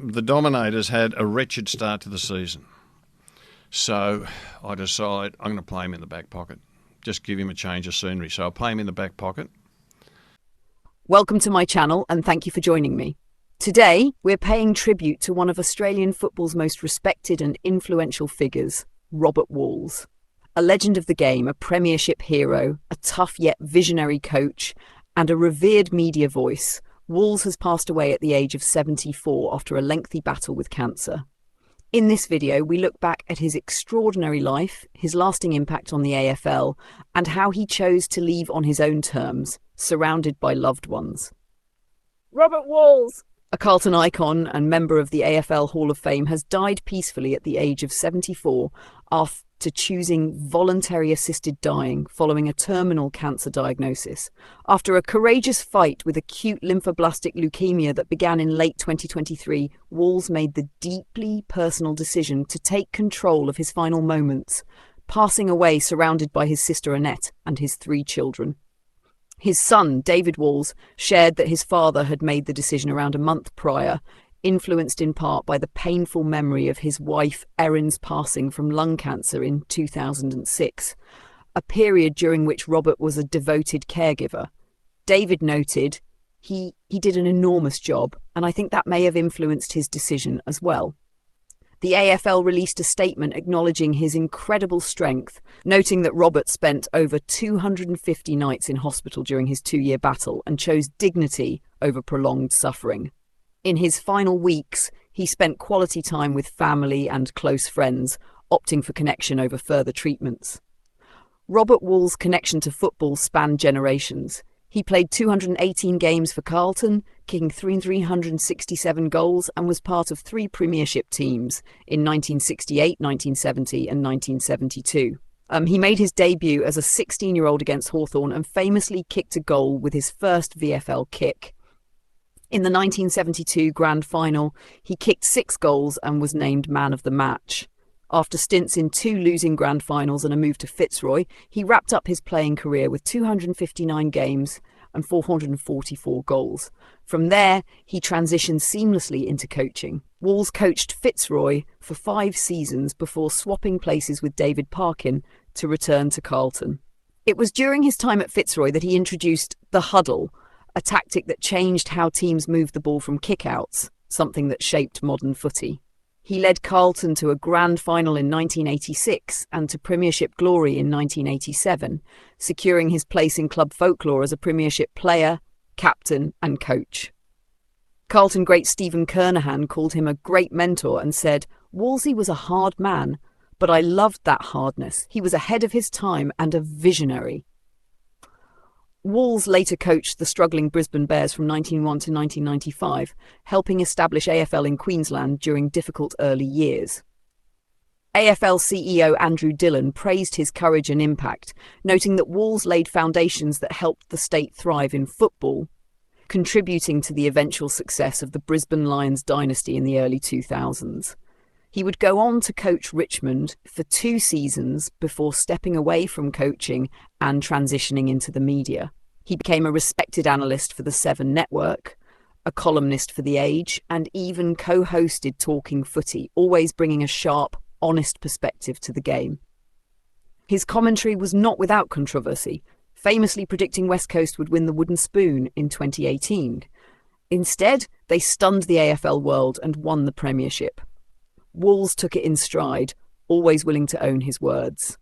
the Dominators had a wretched start to the season. So I decide I'm going to play him in the back pocket. Just give him a change of scenery. So I'll play him in the back pocket. Welcome to my channel and thank you for joining me. Today, we're paying tribute to one of Australian football's most respected and influential figures, Robert Walls. A legend of the game, a premiership hero, a tough yet visionary coach, and a revered media voice, Walls has passed away at the age of 74 after a lengthy battle with cancer. In this video, we look back at his extraordinary life, his lasting impact on the AFL, and how he chose to leave on his own terms, surrounded by loved ones. Robert Walls, a Carlton icon and member of the AFL Hall of Fame, has died peacefully at the age of 74 after choosing voluntary assisted dying following a terminal cancer diagnosis. After a courageous fight with acute lymphoblastic leukemia that began in late 2023, Walls made the deeply personal decision to take control of his final moments, passing away surrounded by his sister Annette and his 3 children. His son, David Walls, shared that his father had made the decision around a month prior, influenced in part by the painful memory of his wife Erin's passing from lung cancer in 2006, a period during which Robert was a devoted caregiver. David noted, he did an enormous job, and I think that may have influenced his decision as well. The AFL released a statement acknowledging his incredible strength, noting that Robert spent over 250 nights in hospital during his 2-year battle and chose dignity over prolonged suffering. In his final weeks, he spent quality time with family and close friends, opting for connection over further treatments. Robert Walls' connection to football spanned generations. He played 218 games for Carlton, kicking 367 goals, and was part of 3 premiership teams in 1968, 1970 and 1972. He made his debut as a 16-year-old against Hawthorn and famously kicked a goal with his first VFL kick. In the 1972 Grand Final, he kicked 6 goals and was named Man of the Match. After stints in 2 losing Grand Finals and a move to Fitzroy, he wrapped up his playing career with 259 games and 444 goals. From there, he transitioned seamlessly into coaching. Walls coached Fitzroy for 5 seasons before swapping places with David Parkin to return to Carlton. It was during his time at Fitzroy that he introduced the Huddle, a tactic that changed how teams moved the ball from kickouts, something that shaped modern footy. He led Carlton to a grand final in 1986 and to premiership glory in 1987, securing his place in club folklore as a premiership player, captain and coach. Carlton great Stephen Kernahan called him a great mentor and said, "Wallsy was a hard man, but I loved that hardness. He was ahead of his time and a visionary." Walls later coached the struggling Brisbane Bears from 1901 to 1995, helping establish AFL in Queensland during difficult early years. AFL CEO Andrew Dillon praised his courage and impact, noting that Walls laid foundations that helped the state thrive in football, contributing to the eventual success of the Brisbane Lions dynasty in the early 2000s. He would go on to coach Richmond for 2 seasons before stepping away from coaching and transitioning into the media. He became a respected analyst for the 7 Network, a columnist for The Age, and even co-hosted Talking Footy, always bringing a sharp, honest perspective to the game. His commentary was not without controversy, famously predicting West Coast would win the Wooden Spoon in 2018. Instead, they stunned the AFL world and won the premiership. Walls took it in stride, always willing to own his words.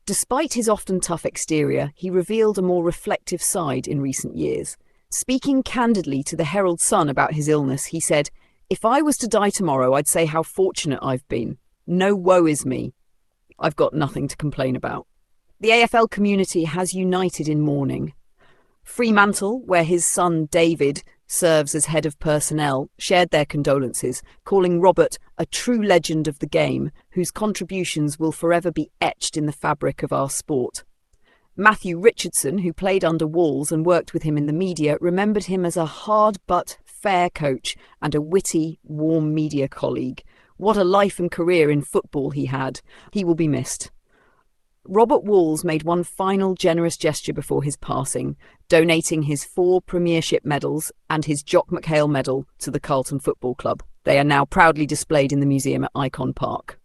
Despite his often tough exterior, he revealed a more reflective side in recent years. Speaking candidly to the Herald Sun about his illness, he said, "If I was to die tomorrow, I'd say how fortunate I've been. No woe is me. I've got nothing to complain about." The AFL community has united in mourning. Fremantle, where his son David serves as head of personnel, shared their condolences, calling Robert a true legend of the game, whose contributions will forever be etched in the fabric of our sport. Matthew Richardson, who played under Walls and worked with him in the media, remembered him as a hard but fair coach and a witty, warm media colleague. What a life and career in football he had. He will be missed. Robert Walls made one final generous gesture before his passing, donating his 4 premiership medals and his Jock McHale medal to the Carlton Football Club. They are now proudly displayed in the museum at Icon Park.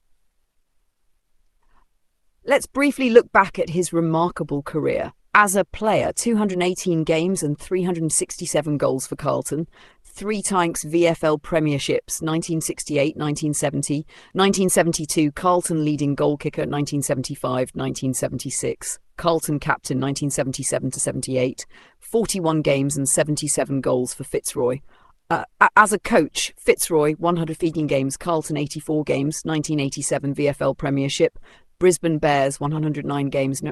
Let's briefly look back at his remarkable career. As a player, 218 games and 367 goals for Carlton, 3 times VFL premierships, 1968, 1970, 1972, Carlton leading goal kicker, 1975, 1976, Carlton captain, 1977-78, 41 games and 77 goals for Fitzroy. As a coach, Fitzroy, 115 games, Carlton 84 games, 1987 VFL premiership, Brisbane Bears, 109 games,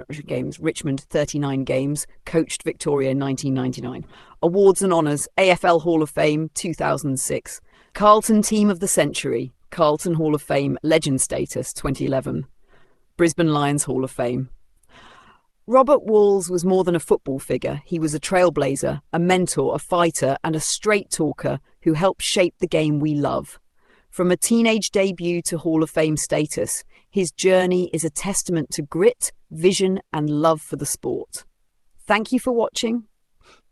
Richmond, 39 games, coached Victoria in 1999. Awards and honours, AFL Hall of Fame, 2006. Carlton Team of the Century, Carlton Hall of Fame, Legend Status, 2011. Brisbane Lions Hall of Fame. Robert Walls was more than a football figure. He was a trailblazer, a mentor, a fighter, and a straight talker who helped shape the game we love. From a teenage debut to Hall of Fame status, his journey is a testament to grit, vision, and love for the sport. Thank you for watching.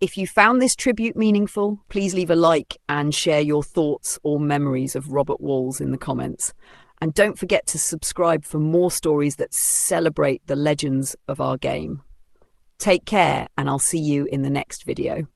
If you found this tribute meaningful, please leave a like and share your thoughts or memories of Robert Walls in the comments. And don't forget to subscribe for more stories that celebrate the legends of our game. Take care, and I'll see you in the next video.